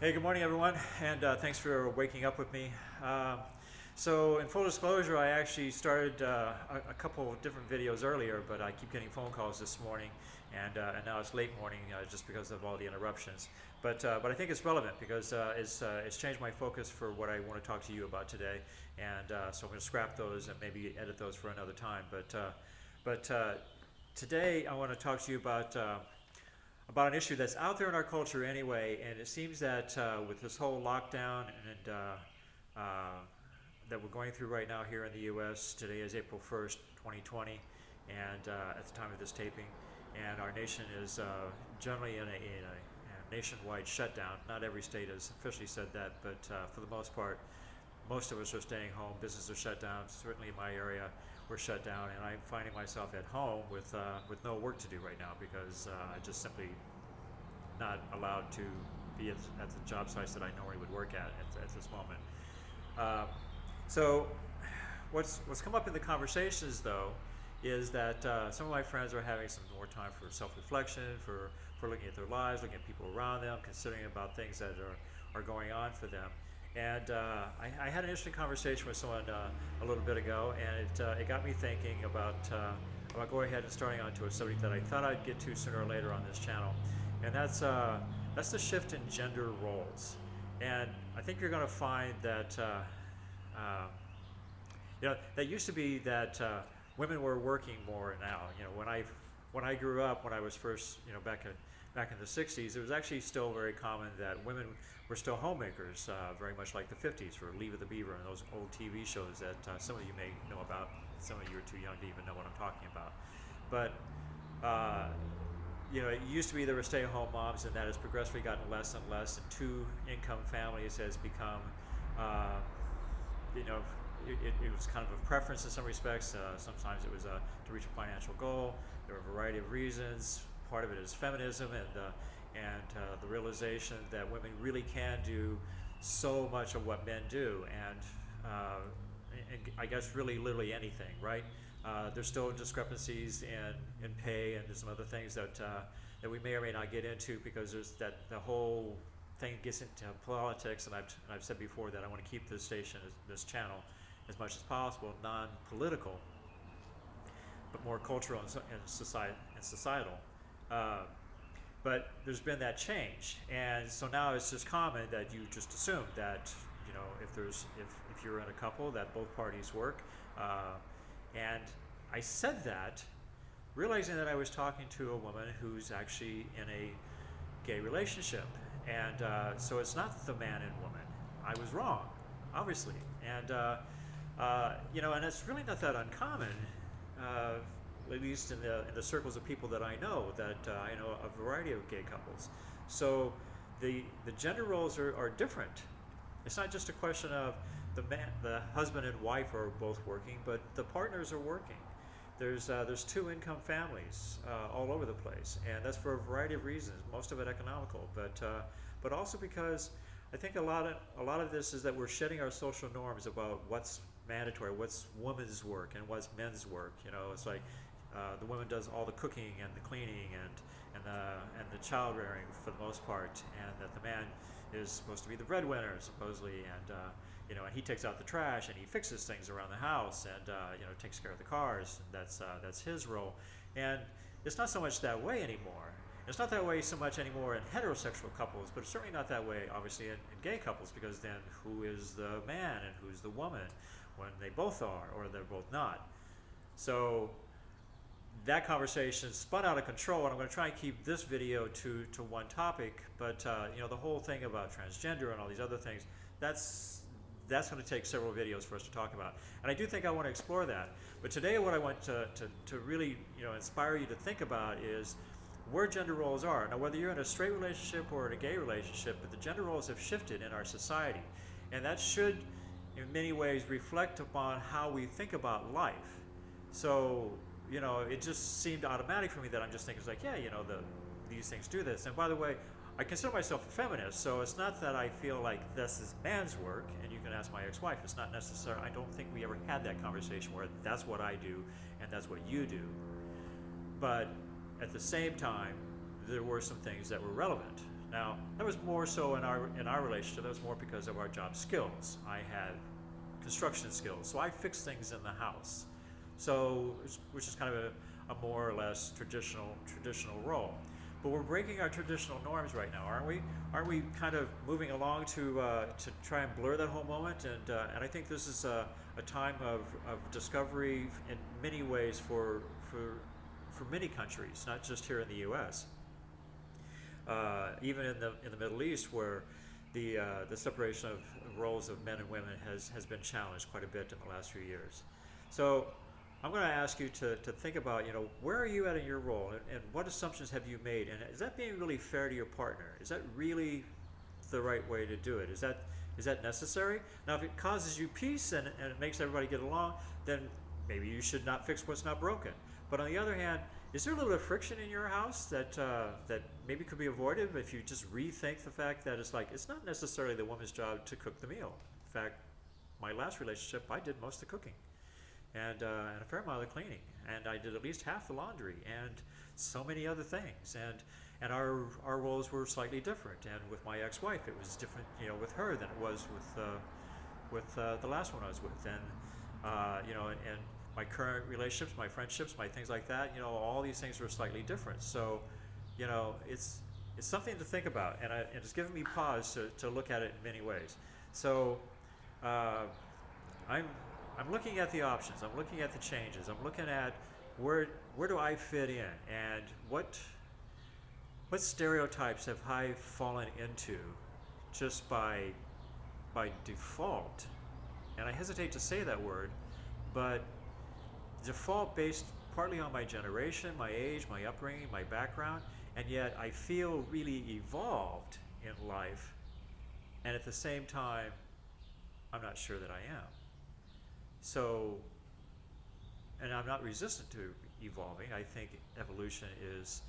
Hey, good morning, everyone, and thanks for waking up with me. So, in full disclosure, I actually started a couple of different videos earlier, but I keep getting phone calls this morning, and now it's late morning just because of all the interruptions. But I think it's relevant because it's changed my focus for what I want to talk to you about today, and so I'm going to scrap those and maybe edit those for another time. But today I want to talk to you about an issue that's out there in our culture anyway, and it seems that with this whole lockdown and that we're going through right now here in the U.S. Today is April 1st, 2020, and at the time of this taping, and our nation is generally in a nationwide shutdown. Not every state has officially said that, but for the most part, most of us are staying home. Businesses are shut down. Certainly in my area, we're shut down, and I'm finding myself at home with no work to do right now because I just simply not allowed to be at the job sites that I normally would work at this moment. Um, so, what's come up in the conversations though is that some of my friends are having some more time for self-reflection, for looking at their lives, looking at people around them, considering about things that are going on for them. And I had an interesting conversation with someone a little bit ago, and it got me thinking about going ahead and starting onto a subject that I thought I'd get to sooner or later on this channel, and that's the shift in gender roles. And I think you're going to find that that used to be that women were working more now. When I grew up, when I was first back in the 60s, it was actually still very common that women were still homemakers, very much like the 50s for Leave It the Beaver and those old TV shows that some of you may know about. Some of you are too young to even know what I'm talking about. But uh, it used to be there were stay-at-home moms, and that has progressively gotten less and less. And two-income families has become, you know, it was kind of a preference in some respects. Sometimes it was to reach a financial goal. There are a variety of reasons. Part of it is feminism and the realization that women really can do so much of what men do, and I guess really literally anything, right? There's still discrepancies in pay, and there's some other things that we may or may not get into because there's that the whole thing gets into politics, and I've said before that I want to keep this station, this channel, as much as possible non-political, but more cultural and societal. Uh, but there's been that change, and so now it's just common that you just assume that if you're in a couple that both parties work, and I said that realizing that I was talking to a woman who's actually in a gay relationship, and so it's not the man and woman. I was wrong, obviously, and it's really not that uncommon. Uh, at least in the circles of people that I know, I know a variety of gay couples. So the gender roles are different. It's not just a question of the husband and wife are both working, but the partners are working. There's two-income families all over the place, and that's for a variety of reasons. Most of it economical, but also because I think a lot of this is that we're shedding our social norms about what's mandatory, what's women's work, and what's men's work. It's like the woman does all the cooking and the cleaning and the child rearing for the most part, and that the man is supposed to be the breadwinner supposedly, and he takes out the trash and he fixes things around the house, and takes care of the cars. And that's his role, and it's not so much that way anymore. It's not that way so much anymore in heterosexual couples, but it's certainly not that way, obviously, in gay couples, because then who is the man and who's the woman when they both are or they're both not? So that conversation spun out of control, and I'm going to try and keep this video to one topic. But the whole thing about transgender and all these other things, that's going to take several videos for us to talk about, and I do think I want to explore that. But today, what I want to really inspire you to think about is where gender roles are. Now, whether you're in a straight relationship or in a gay relationship, but the gender roles have shifted in our society, and that should, in many ways, reflect upon how we think about life. So, it just seemed automatic for me that I'm just thinking, it's like, yeah, these things do this. And by the way, I consider myself a feminist, so it's not that I feel like this is man's work, and you can ask my ex-wife. It's not necessary. I don't think we ever had that conversation where that's what I do and that's what you do. But at the same time, there were some things that were relevant Now, that was more so in our relationship. That was more because of our job skills. I had construction skills, so I fixed things in the house. So, which is kind of a more or less traditional role. But we're breaking our traditional norms right now, aren't we? Aren't we kind of moving along to try and blur that whole moment? And I think this is a time of discovery in many ways for many countries, not just here in the U.S. Even in the Middle East, where the separation of roles of men and women has been challenged quite a bit in the last few years. So I'm going to ask you to think about, where are you at in your role, and what assumptions have you made, and is that being really fair to your partner? Is that really the right way to do it? Is that necessary? Now, if it causes you peace and it makes everybody get along, then maybe you should not fix what's not broken. But on the other hand, is there a little bit of friction in your house that maybe could be avoided if you just rethink the fact that it's not necessarily the woman's job to cook the meal? In fact, my last relationship, I did most of the cooking and a fair amount of the cleaning, and I did at least half the laundry and so many other things. And our roles were slightly different. And with my ex-wife, it was different, with her than it was with the last one I was with. And my current relationships, my friendships, my things like that, all these things were slightly different. So, it's something to think about, and it's given me pause to look at it in many ways. So, I'm looking at the options. I'm looking at the changes. I'm looking at where do I fit in, and what stereotypes have I fallen into just by default. And I hesitate to say that word, but default based partly on my generation, my age, my upbringing, my background, and yet I feel really evolved in life, and at the same time, I'm not sure that I am. So, and I'm not resistant to evolving. I think evolution is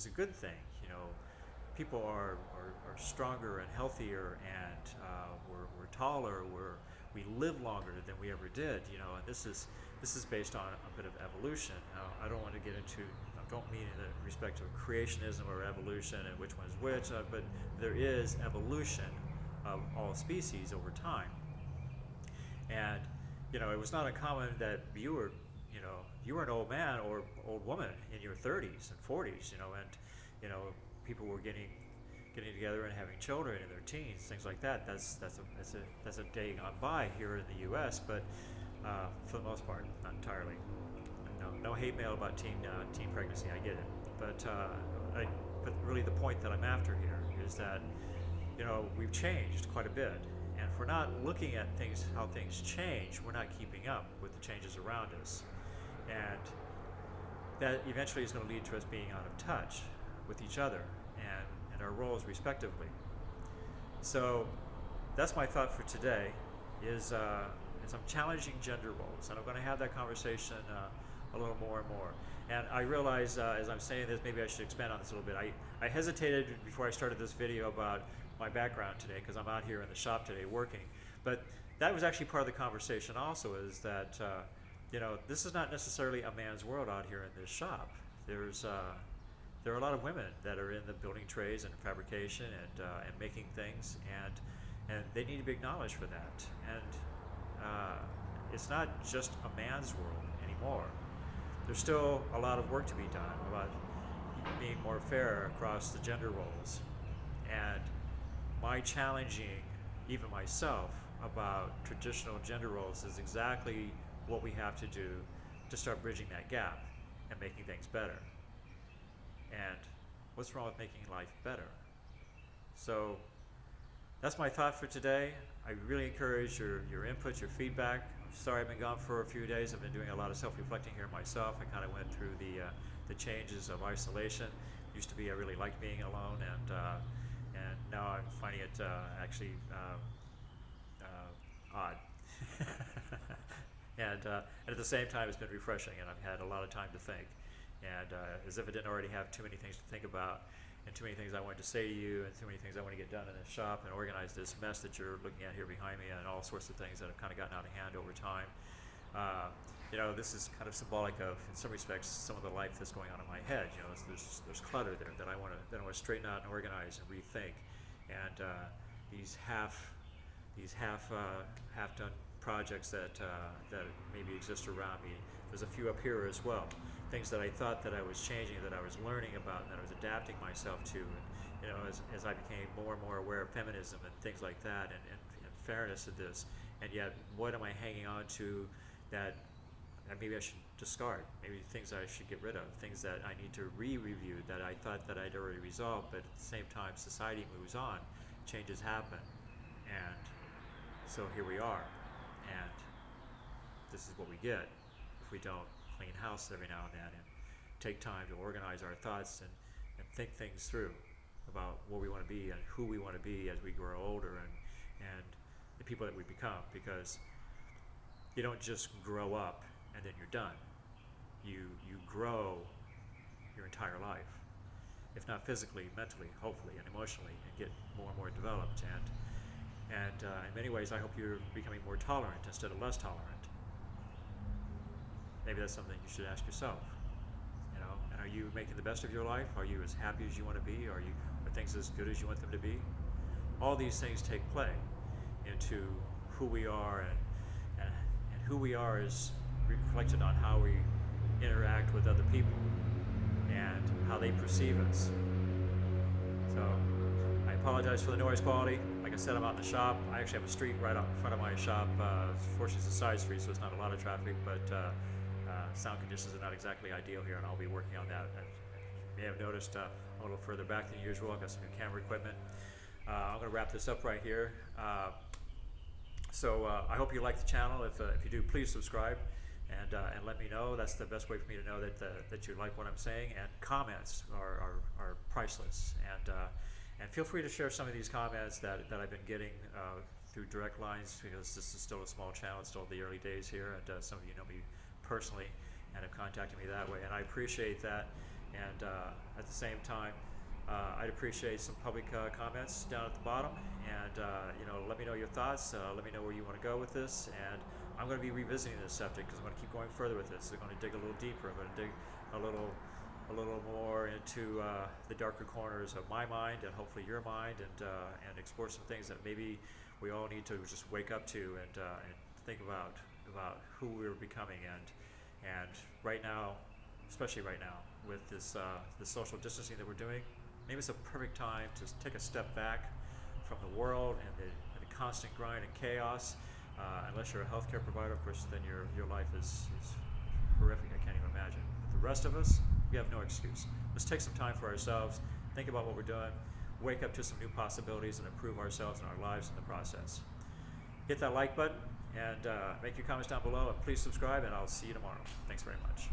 a good thing. People are stronger and healthier, and we're taller. We live longer than we ever did. And this is based on a bit of evolution. Now, I don't want to get into. I don't mean in the respect of creationism or evolution and which one is which, but there is evolution of all species over time. And it was not uncommon that you were an old man or old woman in your 30s and 40s, and people were getting together and having children in their teens, things like that. That's a day gone by here in the U.S., but for the most part, not entirely. No hate mail about teen pregnancy. I get it, but really the point that I'm after here is that we've changed quite a bit. And if we're not looking at how things change, we're not keeping up with the changes around us. And that eventually is going to lead to us being out of touch with each other and our roles respectively. So that's my thought for today is I'm challenging gender roles. And I'm going to have that conversation a little more and more. And I realize as I'm saying this, maybe I should expand on this a little bit. I hesitated before I started this video about my background today because I'm out here in the shop today working. But that was actually part of the conversation also, is that this is not necessarily a man's world out here in this shop. There are a lot of women that are in the building trades and fabrication and making things, and they need to be acknowledged for that. And it's not just a man's world anymore. There's still a lot of work to be done about being more fair across the gender roles. And my challenging even myself about traditional gender roles is exactly what we have to do to start bridging that gap and making things better. And what's wrong with making life better? So that's my thought for today. I really encourage your input, your feedback. I'm sorry I've been gone for a few days. I've been doing a lot of self-reflecting here myself. I kind of went through the changes of isolation. Used to be I really liked being alone, and now I'm finding it actually odd. And at the same time, it's been refreshing, and I've had a lot of time to think. And as if I didn't already have too many things to think about, and too many things I wanted to say to you, and too many things I want to get done in the shop, and organize this mess that you're looking at here behind me, and all sorts of things that have kind of gotten out of hand over time. this is kind of symbolic of, in some respects, some of the life that's going on in my head. There's clutter there that I want to straighten out and organize and rethink, and these half done projects that maybe exist around me. There's a few up here as well, things that I thought that I was changing, that I was learning about, and that I was adapting myself to. And, as I became more and more aware of feminism and things like that, and fairness of this, and yet what am I hanging on to that maybe I should discard, maybe things I should get rid of, things that I need to re-review that I thought that I'd already resolved, but at the same time society moves on, changes happen, and so here we are, and this is what we get if we don't clean house every now and then and take time to organize our thoughts and think things through about what we want to be and who we want to be as we grow older, and the people that we become, because you don't just grow up and then you're done. You grow your entire life, if not physically, mentally, hopefully, and emotionally, and get more and more developed. And in many ways, I hope you're becoming more tolerant instead of less tolerant. Maybe that's something you should ask yourself. And are you making the best of your life? Are you as happy as you want to be? Are things as good as you want them to be? All these things take play into who we are, and who we are is reflected on how we interact with other people and how they perceive us. So I apologize for the noise quality. Like I said, I'm out in the shop. I actually have a street right out in front of my shop. Fortunately, it's a side street, so it's not a lot of traffic, but sound conditions are not exactly ideal here, and I'll be working on that. And you may have noticed a little further back than usual, I've got some new camera equipment. I'm going to wrap this up right here. So I hope you like the channel. If you do, please subscribe and let me know. That's the best way for me to know that you like what I'm saying. And comments are priceless. And feel free to share some of these comments that I've been getting through direct lines, because this is still a small channel. It's still the early days here, and some of you know me personally and have contacted me that way, and I appreciate that. And at the same time, I'd appreciate some public comments down at the bottom, and let me know your thoughts. Let me know where you want to go with this, and I'm going to be revisiting this subject because I'm going to keep going further with this. I'm going to dig a little deeper. I'm going to dig a little more into the darker corners of my mind and hopefully your mind, and explore some things that maybe we all need to just wake up to and think about who we're becoming. And right now, especially right now, with this social distancing that we're doing, maybe it's a perfect time to take a step back from the world and the constant grind and chaos. Unless you're a healthcare provider, of course, then your life is horrific. I can't even imagine. But the rest of us, we have no excuse. Let's take some time for ourselves, think about what we're doing, wake up to some new possibilities, and improve ourselves and our lives in the process. Hit that like button and make your comments down below, and please subscribe, and I'll see you tomorrow. Thanks very much.